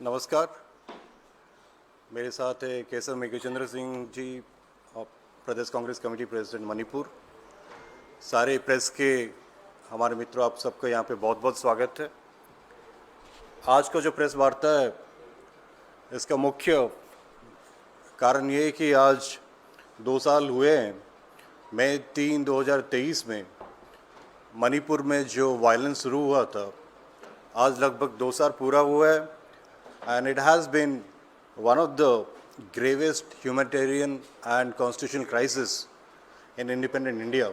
नमस्कार। मेरे साथ है केसर मेघचंद्र सिंह जी, प्रदेश कांग्रेस कमेटी प्रेसिडेंट मणिपुर। सारे प्रेस के हमारे मित्रों, आप सबका यहाँ पे बहुत बहुत स्वागत है। आज का जो प्रेस वार्ता है, इसका मुख्य कारण ये है कि आज 2 साल हुए हैं। मई 3, 2023 में मणिपुर में जो वायलेंस शुरू हुआ था, आज लगभग 2 साल पूरा हुआ है। And it has been one of the gravest humanitarian and constitutional crisis in independent India.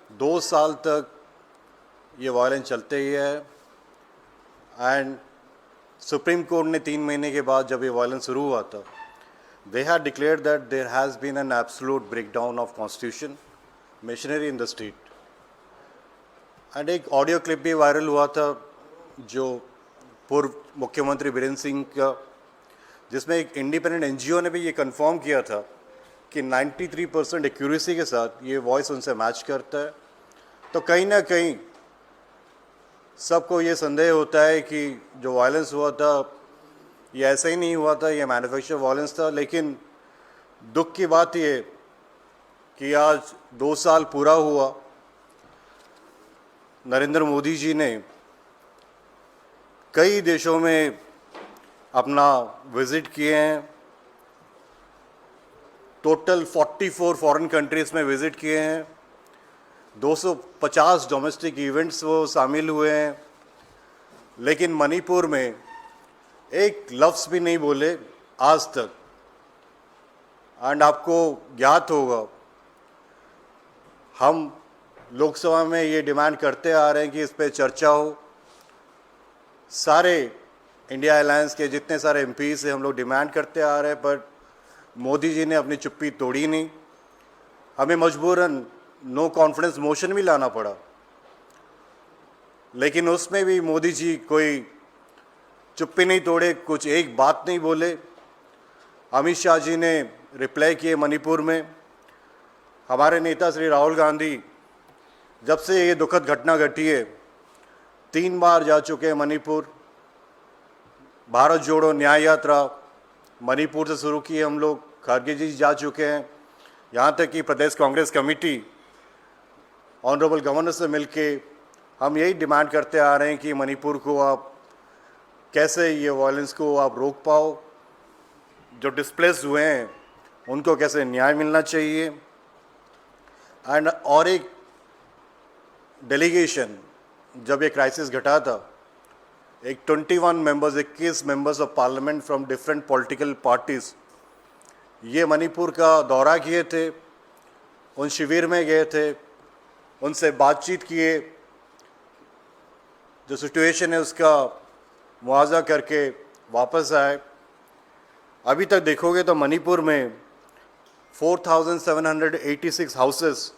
2 साल तक ये वायलेंस चलते ही है एंड सुप्रीम कोर्ट ने 3 महीने के बाद जब ये वायलेंस शुरू हुआ था, they had declared that there has been an absolute breakdown of constitution, machinery in the state. And एक ऑडियो क्लिप भी वायरल हुआ था जो पूर्व मुख्यमंत्री बीरेंद्र सिंह का, जिसमें एक इंडिपेंडेंट एनजीओ ने भी ये कंफर्म किया था कि 93% एक्यूरेसी के साथ ये वॉइस उनसे मैच करता है। तो कहीं ना कहीं सबको ये संदेह होता है कि जो वायलेंस हुआ था ये ऐसा ही नहीं हुआ था, ये मैन्युफैक्चर वायलेंस था। लेकिन दुख की बात ये कि आज 2 साल पूरा हुआ, नरेंद्र मोदी जी ने कई देशों में अपना विज़िट किए हैं। टोटल 44 फॉरेन कंट्रीज़ में विज़िट किए हैं। 250 डोमेस्टिक इवेंट्स वो शामिल हुए हैं। लेकिन मणिपुर में एक लफ्ज़ भी नहीं बोले आज तक। एंड आपको ज्ञात होगा, हम लोकसभा में ये डिमांड करते आ रहे हैं कि इस पे चर्चा हो। सारे इंडिया अलायंस के जितने सारे एमपीज़ से हम लोग डिमांड करते आ रहे हैं, पर मोदी जी ने अपनी चुप्पी तोड़ी नहीं। हमें मजबूरन नो कॉन्फिडेंस मोशन भी लाना पड़ा, लेकिन उसमें भी मोदी जी कोई चुप्पी नहीं तोड़े, कुछ एक बात नहीं बोले। अमित शाह जी ने रिप्लाई किए मणिपुर में। हमारे नेता श्री राहुल गांधी जब से ये दुखद घटना घटी है 3 बार जा चुके हैं मणिपुर। भारत जोड़ो न्याय यात्रा मणिपुर से शुरू की है हम लोग, खड़गे जी जा चुके हैं। यहाँ तक कि प्रदेश कांग्रेस कमेटी ऑनरेबल गवर्नर से मिलके हम यही डिमांड करते आ रहे हैं कि मणिपुर को आप कैसे ये वायलेंस को आप रोक पाओ। जो डिस्प्लेस हुए हैं उनको कैसे न्याय मिलना चाहिए। एंड और एक डेलीगेशन जब ये क्राइसिस घटा था, एक 21 members of parliament from different political parties ये मणिपुर का दौरा किए थे, उन शिविर में गए थे, उनसे बातचीत किए, जो सिचुएशन है उसका मुआवजा करके वापस आए। अभी तक देखोगे तो मणिपुर में 4,786 houses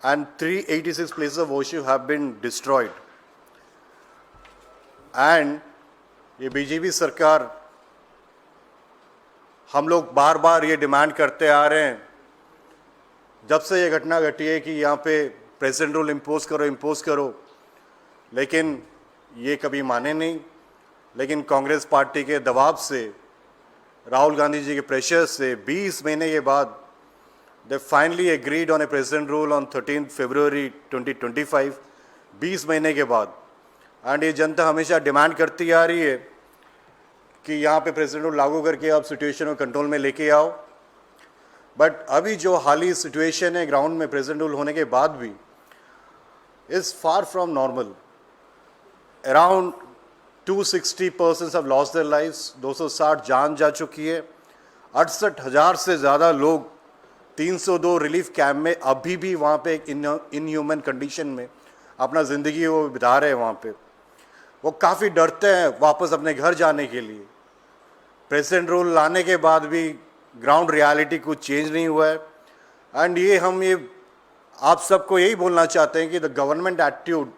and 386 places of worship have been destroyed. And ये बीजेपी सरकार, हम लोग बार बार ये डिमांड करते आ रहे हैं जब से ये घटना घटी है कि यहाँ पे प्रेसिडेंट रूल इम्पोज करो, लेकिन ये कभी माने नहीं। लेकिन कांग्रेस पार्टी के दबाव से, राहुल गांधी जी के प्रेशर से 20 महीने के बाद They finally agreed on a president rule on 13 February 2025, 20 महीने के बाद। एंड ये जनता हमेशा डिमांड करती आ रही है कि यहाँ पे प्रेसिडेंट रूल लागू करके आप सिचुएशन को कंट्रोल में लेके आओ। बट अभी जो हाली सिचुएशन है ग्राउंड में प्रेसिडेंट रूल होने के बाद भी is far from normal. Around 260 persons have lost their lives, 260 जान जा चुकी है। 68,000 से ज़्यादा लोग 302 रिलीफ कैंप में अभी भी वहाँ पे एक इनह्यूमन कंडीशन में अपना ज़िंदगी वो बिता रहे हैं। वहाँ पे वो काफ़ी डरते हैं वापस अपने घर जाने के लिए। प्रेसिडेंट रूल लाने के बाद भी ग्राउंड रियलिटी कुछ चेंज नहीं हुआ है। एंड ये आप सबको यही बोलना चाहते हैं कि the government attitude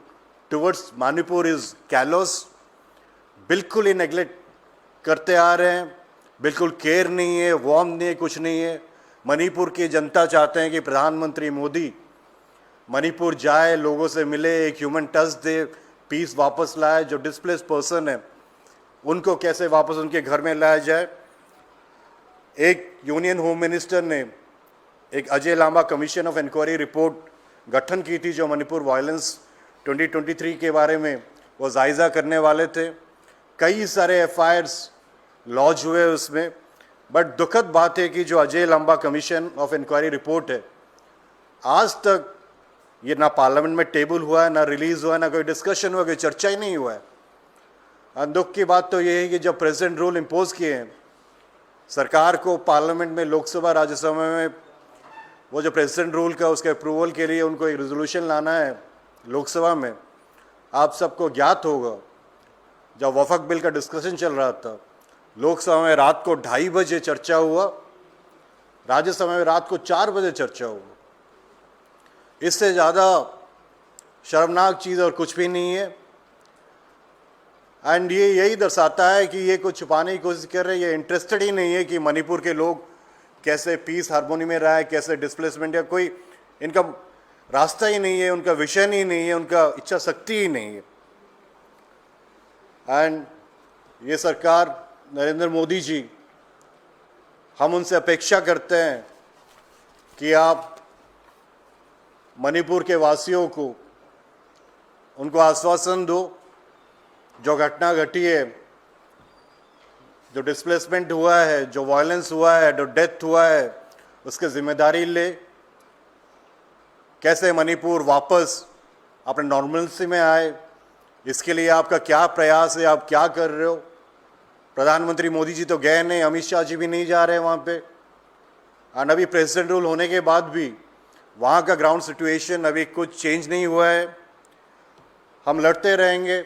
towards Manipur is callus. बिल्कुल ही नेगलेक्ट करते आ रहे हैं, बिल्कुल केयर नहीं है, वार्म नहीं है, कुछ नहीं है। मणिपुर की जनता चाहते हैं कि प्रधानमंत्री मोदी मणिपुर जाए, लोगों से मिले, एक ह्यूमन टच दे, पीस वापस लाए। जो डिस्प्लेस पर्सन है उनको कैसे वापस उनके घर में लाया जाए। एक यूनियन होम मिनिस्टर ने एक Ajay Lamba commission of inquiry report गठन की थी, जो मणिपुर वायलेंस 2023 के बारे में वो जायज़ा करने वाले थे। कई सारे एफआईआर्स लॉन्च हुए उसमें, बट दुखद बात है कि जो Ajay Lamba commission of inquiry report है, आज तक ये ना पार्लियामेंट में टेबल हुआ है, ना रिलीज हुआ है, ना कोई डिस्कशन हुआ, कोई चर्चा ही नहीं हुआ है। और दुख की बात तो ये है कि जब प्रेसिडेंट रूल इम्पोज किए हैं, सरकार को पार्लियामेंट में, लोकसभा राज्यसभा में वो जो प्रेसिडेंट रूल का उसके अप्रूवल के लिए उनको एक रेजोल्यूशन लाना है लोकसभा में। आप सबको ज्ञात होगा, जब वफाक बिल का डिस्कशन चल रहा था, लोकसभा में रात को 2:30 बजे चर्चा हुआ, राज्यसभा में रात को 4 बजे चर्चा हुआ। इससे ज़्यादा शर्मनाक चीज़ और कुछ भी नहीं है। एंड ये यही दर्शाता है कि ये कुछ छुपाने की कोशिश कर रहे हैं, ये इंटरेस्टेड ही नहीं है कि मणिपुर के लोग कैसे पीस हार्मोनी में रहा है, कैसे डिस्प्लेसमेंट, या कोई इनका रास्ता ही नहीं है, उनका विजन ही नहीं है, उनका इच्छा शक्ति ही नहीं है। एंड ये सरकार नरेंद्र मोदी जी, हम उनसे अपेक्षा करते हैं कि आप मणिपुर के वासियों को उनको आश्वासन दो, जो घटना घटी है, जो डिस्प्लेसमेंट हुआ है, जो वायलेंस हुआ है, जो डेथ हुआ है, उसकी जिम्मेदारी ले। कैसे मणिपुर वापस अपने नॉर्मलसी में आए, इसके लिए आपका क्या प्रयास है, आप क्या कर रहे हो। प्रधानमंत्री मोदी जी तो गए नहीं, अमित शाह जी भी नहीं जा रहे वहाँ पे। और अभी प्रेसिडेंट रूल होने के बाद भी वहाँ का ग्राउंड सिचुएशन अभी कुछ चेंज नहीं हुआ है। हम लड़ते रहेंगे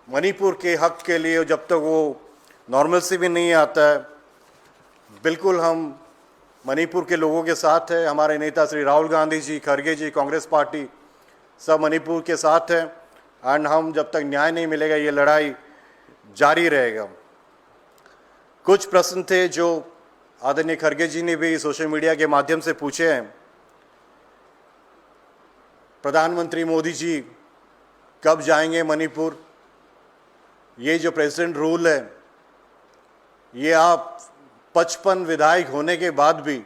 मणिपुर के हक के लिए जब तक वो नॉर्मलसी भी नहीं आता है। बिल्कुल हम मणिपुर के लोगों के साथ हैं। हमारे नेता श्री राहुल गांधी जी, खड़गे जी, कांग्रेस पार्टी सब मणिपुर के साथ हैं। एंड हम जब तक न्याय नहीं मिलेगा, ये लड़ाई जारी रहेगा। कुछ प्रश्न थे जो आदरणीय खड़गे जी ने भी सोशल मीडिया के माध्यम से पूछे हैं। प्रधानमंत्री मोदी जी कब जाएंगे मणिपुर? ये जो प्रेसिडेंट रूल है, ये आप 55 विधायक होने के बाद भी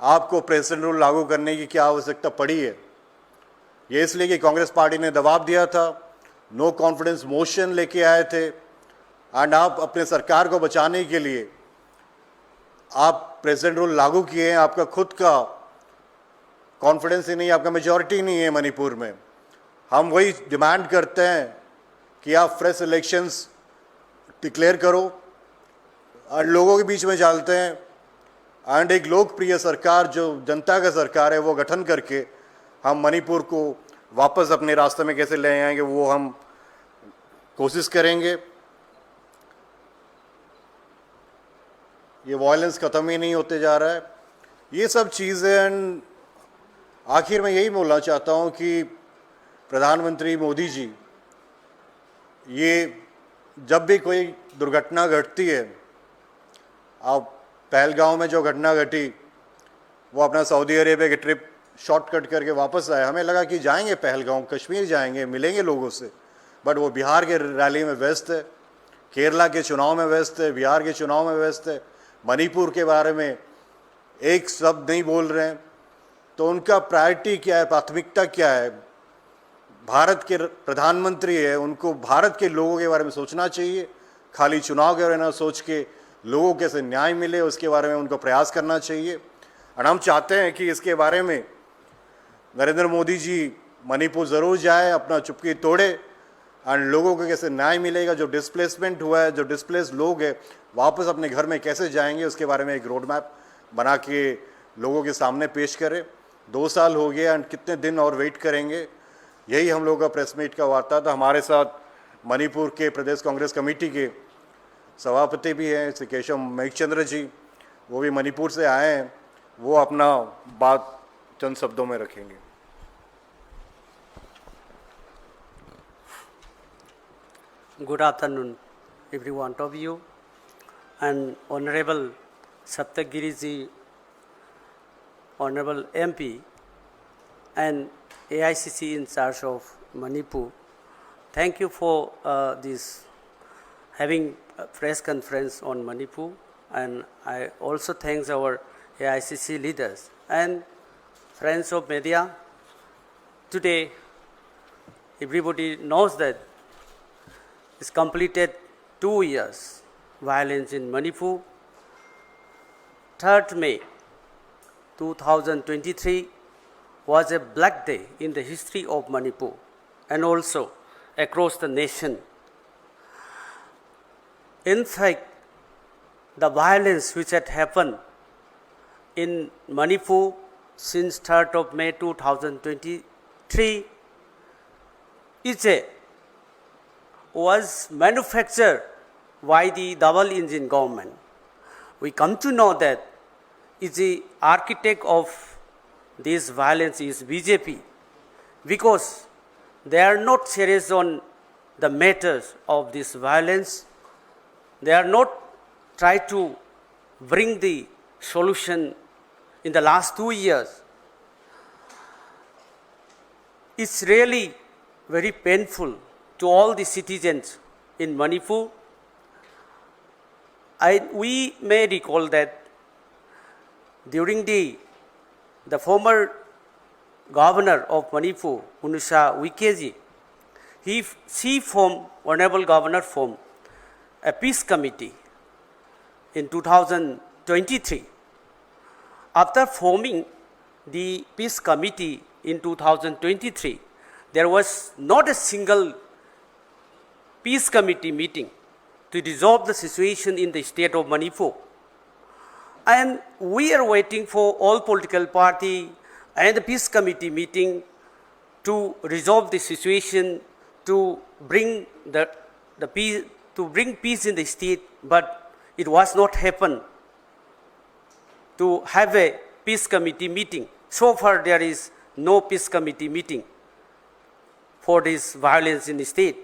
आपको प्रेसिडेंट रूल लागू करने की क्या आवश्यकता पड़ी है? ये इसलिए कि कांग्रेस पार्टी ने दबाव दिया था, नो कॉन्फिडेंस मोशन लेके आए थे। एंड आप अपने सरकार को बचाने के लिए आप प्रेसिडेंट रूल लागू किए हैं। आपका खुद का कॉन्फिडेंस ही नहीं, आपका मेजॉरिटी नहीं है मणिपुर में। हम वही डिमांड करते हैं कि आप फ्रेश इलेक्शंस डिक्लेयर करो और लोगों के बीच में चलते हैं। एंड एक लोकप्रिय सरकार जो जनता का सरकार है वो गठन करके हम मणिपुर को वापस अपने रास्ते में कैसे ले आएंगे, वो हम कोशिश करेंगे। ये वायलेंस ख़त्म ही नहीं होते जा रहा है, ये सब चीज़ें। आखिर में यही बोलना चाहता हूँ कि प्रधानमंत्री मोदी जी, ये जब भी कोई दुर्घटना घटती है, आप पहलगांव में जो घटना घटी, वो अपना सऊदी अरेबिया की ट्रिप शॉर्टकट करके वापस आए। हमें लगा कि जाएंगे पहलगांव, कश्मीर जाएंगे, मिलेंगे लोगों से, बट वो बिहार के रैली में व्यस्त है, केरला के चुनाव में व्यस्त है, बिहार के चुनाव में व्यस्त है, मणिपुर के बारे में एक शब्द नहीं बोल रहे हैं। तो उनका प्रायोरिटी क्या है, प्राथमिकता क्या है? भारत के प्रधानमंत्री है, उनको भारत के लोगों के बारे में सोचना चाहिए। खाली चुनाव के बारे में सोच के लोगों को कैसे न्याय मिले उसके बारे में उनको प्रयास करना चाहिए। और हम चाहते हैं कि इसके बारे में नरेंद्र मोदी जी मणिपुर ज़रूर जाए, अपना चुप्पी तोड़े और लोगों को कैसे न्याय मिलेगा। जो डिस्प्लेसमेंट हुआ है, जो डिस्प्लेस लोग हैं, वापस अपने घर में कैसे जाएंगे, उसके बारे में एक रोड मैप बना के लोगों के सामने पेश करें। 2 साल हो गए एंड कितने दिन और वेट करेंगे? यही हम लोगों का प्रेस मीट का वार्ता था। हमारे साथ मणिपुर के प्रदेश कांग्रेस कमेटी के सभापति भी हैं श्री केशव महिचंद्र जी, वो भी मणिपुर से आए हैं। वो अपना बात चंद शब्दों में रखेंगे। Good afternoon, every one of you, and Honorable Saptagiri ji, Honorable MP, and AICC in charge of Manipur. Thank you for this having a press conference on Manipur, and I also thank our AICC leaders and friends of media. Today, everybody knows that it's completed 2 years violence in Manipur. 3rd May 2023 was a black day in the history of Manipur and also across the nation. In fact, the violence which had happened in Manipur since 3rd of May 2023 was manufactured by the double engine government. We come to know that the architect of this violence is BJP, because they are not serious on the matters of this violence. They are not try to bring the solution in the last 2 years. It's really very painful to all the citizens in Manipur. We may recall that during the former governor of Manipur, Unusha Wikeji, she formed, Honorable Governor formed a peace committee in 2023. After forming the peace committee in 2023, there was not a single peace committee meeting to resolve the situation in the state of Manipur. And we are waiting for all political party and the peace committee meeting to resolve the situation, to bring the peace, to bring peace in the state, but it was not happen to have a peace committee meeting. So far there is no peace committee meeting for this violence in the state.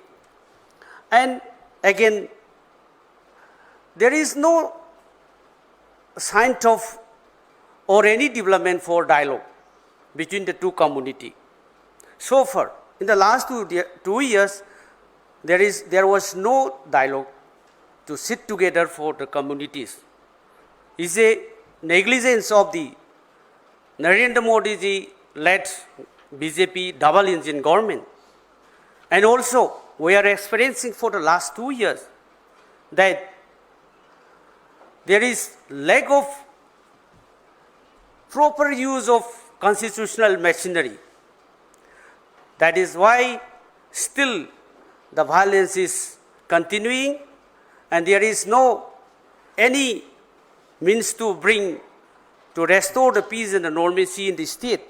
And again, there is no sign of or any development for dialogue between the two communities. So far, in the last 2 years, there was no dialogue to sit together for the communities. It's a negligence of the Narendra Modi ji led BJP double engine government. And also, we are experiencing for the last 2 years that there is lack of proper use of constitutional machinery. That is why still the violence is continuing, and there is no any means to restore the peace and the normalcy in the state.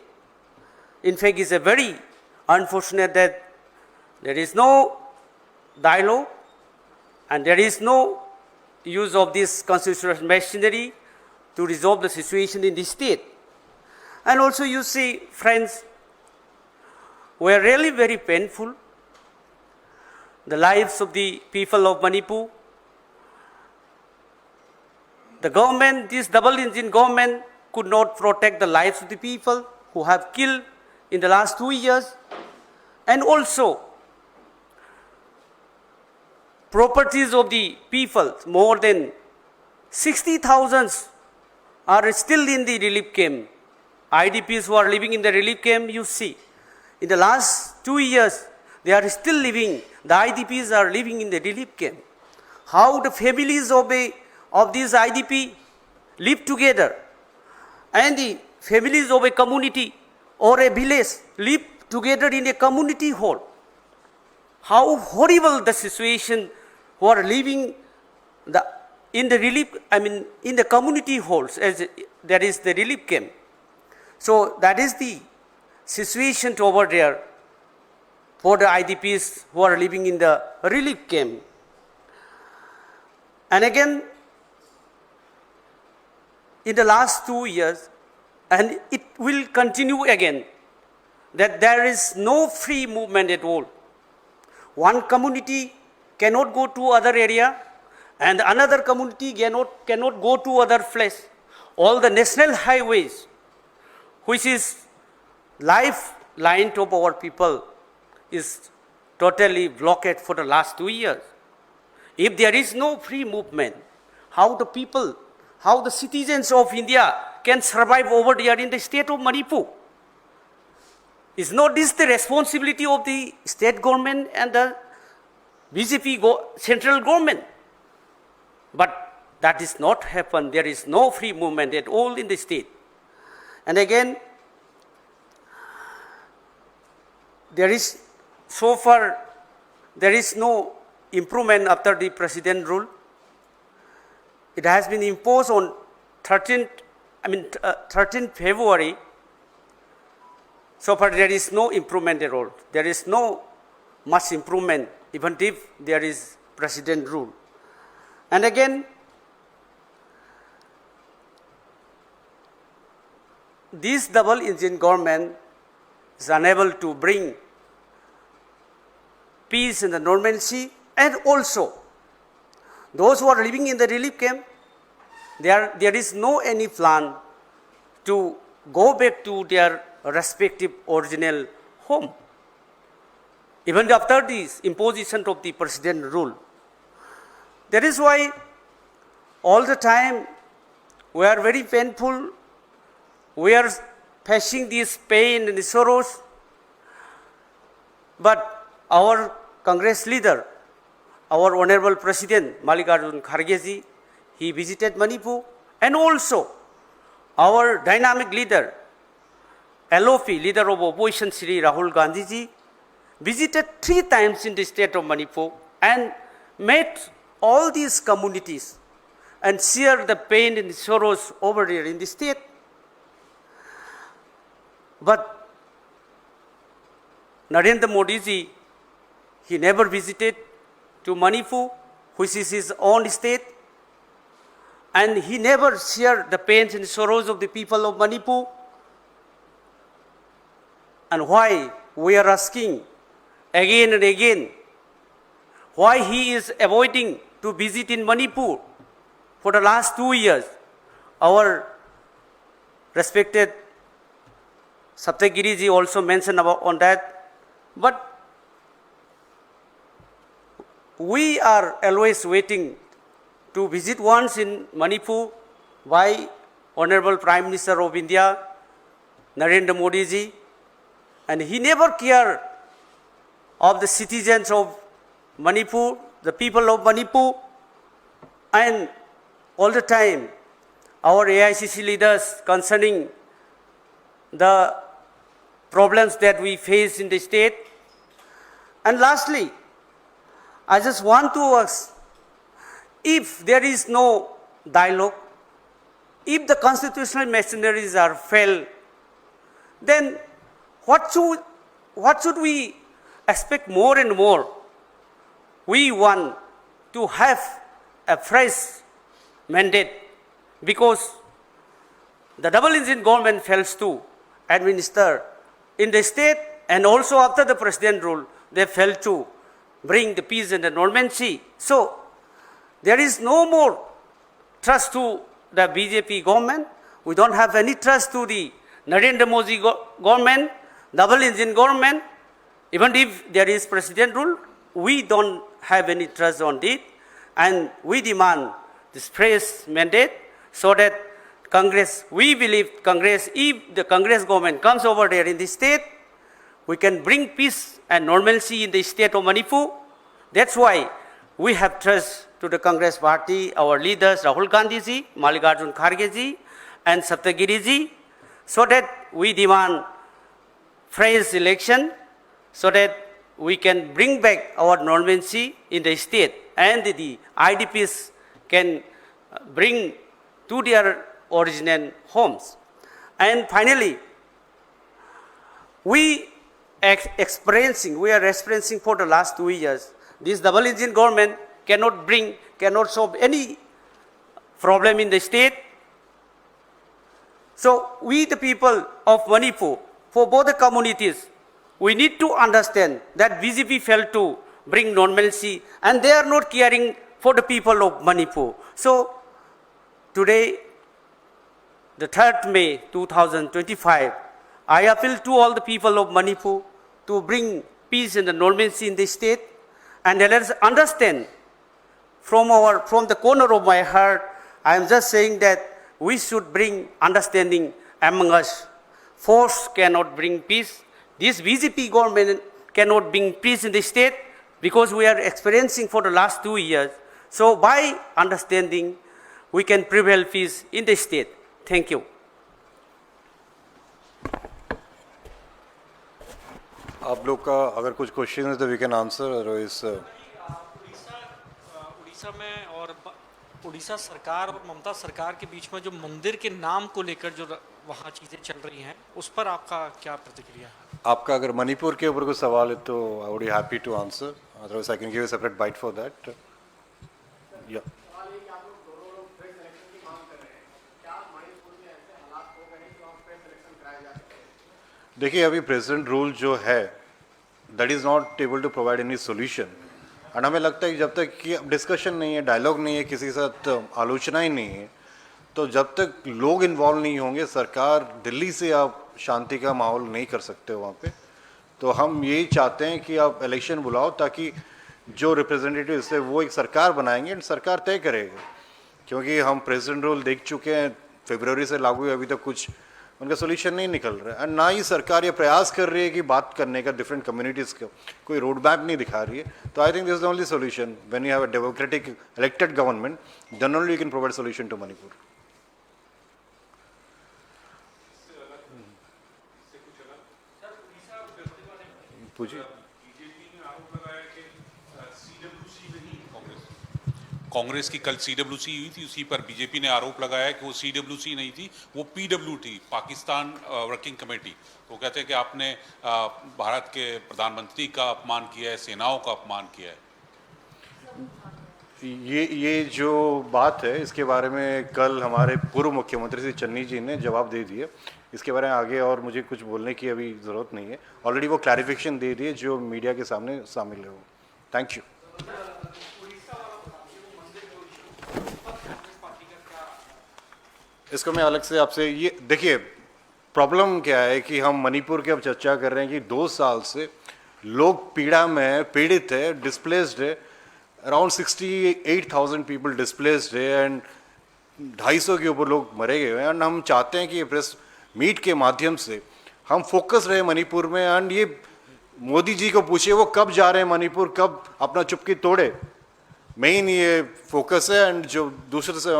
In fact, it's a very unfortunate that there is no dialogue and there is no use of this constitutional machinery to resolve the situation in the state. And also you see, friends, we are really very painful. The lives of the people of Manipur. The government, this double engine government, could not protect the lives of the people who have killed in the last 2 years. And also, properties of the people, more than 60,000 are still in the relief camp. IDPs who are living in the relief camp, you see, in the last 2 years, they are still living, the IDPs are living in the relief camp. How the families of these IDP live together, and the families of a community or a village live together in a community hall. How horrible the situation who are living in the relief, in the community halls, as there is the relief camp. So that is the situation over there for the IDPs who are living in the relief camp. And again, in the last 2 years, and it will continue again, that there is no free movement at all. One community cannot go to other area, and another community cannot go to other place. All the national highways, which is lifeline of our people, is totally blocked for the last 2 years. If there is no free movement, how the people, how the citizens of India can survive over there in the state of Manipur? Is not this the responsibility of the state government and the BJP central government? But that is not happened. There is no free movement at all in the state. And again, there is, so far, there is no improvement after the president rule. It has been imposed on 13th February. So far, there is no improvement at all. There is no much improvement, even if there is president rule. And again, this double-engine government is unable to bring peace and the normalcy, and also those who are living in the relief camp, there is no any plan to go back to their respective original home, even after this imposition of the president rule. That is why all the time we are very painful, we are facing this pain and the sorrows, but our Congress leader, our Honorable President Mallikarjun Kharge ji, he visited Manipur, and also our dynamic leader, LOP, leader of opposition Shri Rahul Gandhi ji, visited 3 times in the state of Manipur and met all these communities and share the pain and the sorrows over there in the state. But Narendra Modi ji, he never visited to Manipur, which is his own state, and he never shared the pains and sorrows of the people of Manipur. And why we are asking again and again, why he is avoiding to visit in Manipur for the last 2 years. Our respected Saptagiri ji also mentioned on that, but we are always waiting to visit once in Manipur by Honorable Prime Minister of India, Narendra Modi ji, and he never cared of the citizens of Manipur, the people of Manipur, and all the time our AICC leaders concerning the problems that we face in the state. And lastly, I just want to ask, if there is no dialogue, if the constitutional machineries are failed, then what should we expect more and more? We want to have a fresh mandate, because the double-engine government fails to administer in the state, and also after the president rule, they failed to bring the peace and the normalcy. So there is no more trust to the BJP government. We don't have any trust to the Narendra Modi government, double-engine government. Even if there is president rule, we don't have any trust on it, and we demand this fresh mandate so that Congress, we believe Congress, if the Congress government comes over there in the state, we can bring peace and normalcy in the state of Manipur. That's why we have trust to the Congress party, our leaders, Rahul Gandhi ji, Mallikarjun Kharge ji, and Saptagiri ji, so that we demand fresh election, so that we can bring back our normalcy in the state, and the IDPs can bring to their original homes. And finally, we are experiencing for the last 2 years, this double-engine government cannot solve any problem in the state. So we, the people of Manipur, for both the communities, we need to understand that BJP failed to bring normalcy, and they are not caring for the people of Manipur. So today, the 3rd May 2025, I appeal to all the people of Manipur to bring peace and normalcy in the state, and let us understand from the corner of my heart, I am just saying that we should bring understanding among us. Force cannot bring peace. This BJP government cannot bring peace in the state because we are experiencing for the last 2 years. So by understanding, we can prevail peace in the state. Thank you. आप लोग का अगर कुछ question है तो we can answer, otherwise Orissa में और उड़ीसा सरकार और ममता सरकार के बीच में जो मंदिर के नाम को लेकर जो वहाँ चीज़ें चल रही हैं, उस पर आपका क्या प्रतिक्रिया है? आपका अगर मणिपुर के ऊपर कोई सवाल है तो I would be happy to answer, otherwise I can give a separate bite for that. या देखिए, अभी प्रेसिडेंट रूल जो है that is not able to provide any solution. And हमें लगता है कि जब तक कि डिस्कशन नहीं है, डायलॉग नहीं है, किसी के साथ आलोचना ही नहीं है, तो जब तक लोग इन्वॉल्व नहीं होंगे, सरकार दिल्ली से आप शांति का माहौल नहीं कर सकते हो वहाँ पे. तो हम यही चाहते हैं कि आप इलेक्शन बुलाओ ताकि जो रिप्रेजेंटेटिव है वो एक सरकार बनाएंगे एंड सरकार तय करेगा. क्योंकि हम प्रेसिडेंट रूल देख चुके हैं, फरवरी से लागू है, अभी तक कुछ उनका सोल्यूशन नहीं निकल रहा है. एंड ना ही सरकार ये प्रयास कर रही है कि बात करने का डिफरेंट कम्युनिटीज़ का, कोई रोड मैप नहीं दिखा रही है. तो I think this is the only solution. When you have a democratic elected government, then only you can provide solution to Manipur. पूछिए. कांग्रेस की कल सीडब्ल्यूसी हुई थी, उसी पर बीजेपी ने आरोप लगाया कि वो सीडब्ल्यूसी नहीं थी, वो पीडब्ल्यू थी, पाकिस्तान वर्किंग कमेटी. तो कहते हैं कि आपने भारत के प्रधानमंत्री का अपमान किया है, सेनाओं का अपमान किया है. ये जो बात है इसके बारे में कल हमारे पूर्व मुख्यमंत्री श्री चन्नी जी ने जवाब दे दिए. इसके बारे में आगे और मुझे कुछ बोलने की अभी ज़रूरत नहीं है. ऑलरेडी वो क्लैरिफिकेशन दे दिए जो मीडिया के सामने शामिल है वो. Thank you. इसको मैं अलग से आपसे ये देखिए, प्रॉब्लम क्या है कि हम मणिपुर की अब चर्चा कर रहे हैं कि 2 साल से लोग पीड़ा में पीड़ित है, डिस्प्लेस्ड है. अराउंड 68,000 पीपल डिस्प्लेस्ड है एंड 250 के ऊपर लोग मरे गए हैं. एंड हम चाहते हैं कि ये प्रेस मीट के माध्यम से हम फोकस रहे मणिपुर में. एंड ये मोदी जी को पूछे वो कब जा रहे हैं मणिपुर, कब अपना चुप्पी तोड़े. मेन ये फोकस है. एंड जो दूसरे से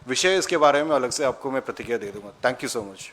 विषय इसके बारे में अलग से आपको मैं प्रतिक्रिया दे दूंगा. Thank you so much.